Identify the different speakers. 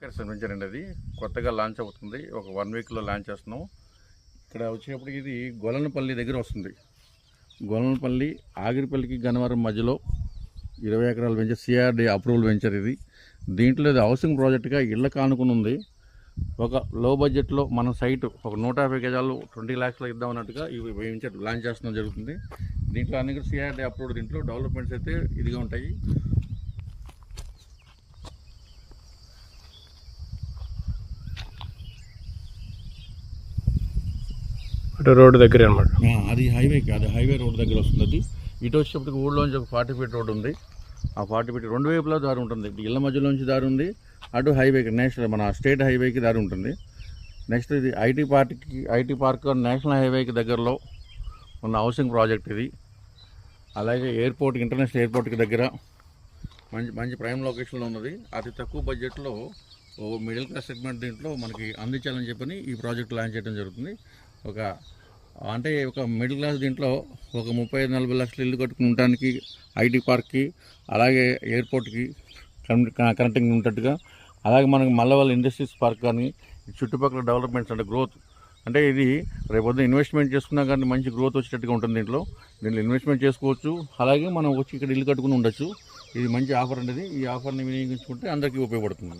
Speaker 1: Venture అండి, అది కొత్తగా లాంచ్ అవుతుంది. ఒక 1 వీక్లో లాంచ్ చేస్తున్నాం. ఇక్కడ వచ్చేటప్పటికి ఇది గొల్లనపల్లి దగ్గర వస్తుంది. గొల్లనపల్లి ఆగిరిపల్లికి గన్నవరం మధ్యలో 20 ఎకరాల వెంచర్, సిఆర్డి అప్రూవల్ వెంచర్ ఇది. దీంట్లో ఇది హౌసింగ్ ప్రాజెక్ట్గా ఇళ్ళ కానుకుని ఉంది. ఒక లో బడ్జెట్లో మన సైట్ ఒక 150 గజాలు 20 lakhsలో ఇద్దామన్నట్టుగా ఈ వెంచర్ లాంచ్ చేస్తడం జరుగుతుంది. దీంట్లో అన్ని కూడా సిఆర్డి అప్రూవ్డ్. దీంట్లో డెవలప్మెంట్స్ అయితే ఇదిగా ఉంటాయి.
Speaker 2: రోడ్డు దగ్గర అనమాట.
Speaker 1: అది హైవేకి, అది హైవే రోడ్ దగ్గర వస్తుంది. అది ఇటు వచ్చేటప్పటికి ఊళ్ళోంచి ఒక 40 feet రోడ్ ఉంది. ఆ 40 feet రెండు వైపులా దారి ఉంటుంది. ఇళ్ళ మధ్యలోంచి దారి ఉంది, అటు హైవేకి నేషనల్ మన స్టేట్ హైవేకి దారి ఉంటుంది. నెక్స్ట్ ఇది ఐటీ పార్క్ నేషనల్ హైవేకి దగ్గరలో ఉన్న హౌసింగ్ ప్రాజెక్ట్ ఇది. అలాగే ఎయిర్పోర్ట్, ఇంటర్నేషనల్ ఎయిర్పోర్ట్కి దగ్గర మంచి ప్రైమ్ లొకేషన్లో ఉన్నది. అతి తక్కువ బడ్జెట్లో మిడిల్ క్లాస్ సెగ్మెంట్ దీంట్లో మనకి అందించాలని చెప్పని ఈ ప్రాజెక్ట్ లాంచ్ చేయడం జరుగుతుంది. ఒక మిడిల్ క్లాస్ దీంట్లో ఒక 35-40 లక్షలు ఇల్లు కట్టుకుని ఉండడానికి ఐటీ పార్క్కి అలాగే ఎయిర్పోర్ట్కి కనెక్టింగ్ ఉన్నట్టుగా, అలాగే మనకి మల్లవల్లి ఇండస్ట్రీస్ పార్క్ కానీ చుట్టుపక్కల డెవలప్మెంట్స్ అంటే గ్రోత్ అంటే ఇది రేపొద్దున ఇన్వెస్ట్మెంట్ చేసుకున్నా కానీ మంచి గ్రోత్ వచ్చేటట్టుగా ఉంటుంది. దీంట్లో ఇన్వెస్ట్మెంట్ చేసుకోవచ్చు, అలాగే మనం వచ్చి ఇక్కడ ఇల్లు కట్టుకుని ఉండొచ్చు. ఇది మంచి ఆఫర్ అనేది. ఈ ఆఫర్ని వినియోగించుకుంటే అందరికీ ఉపయోగపడుతుంది.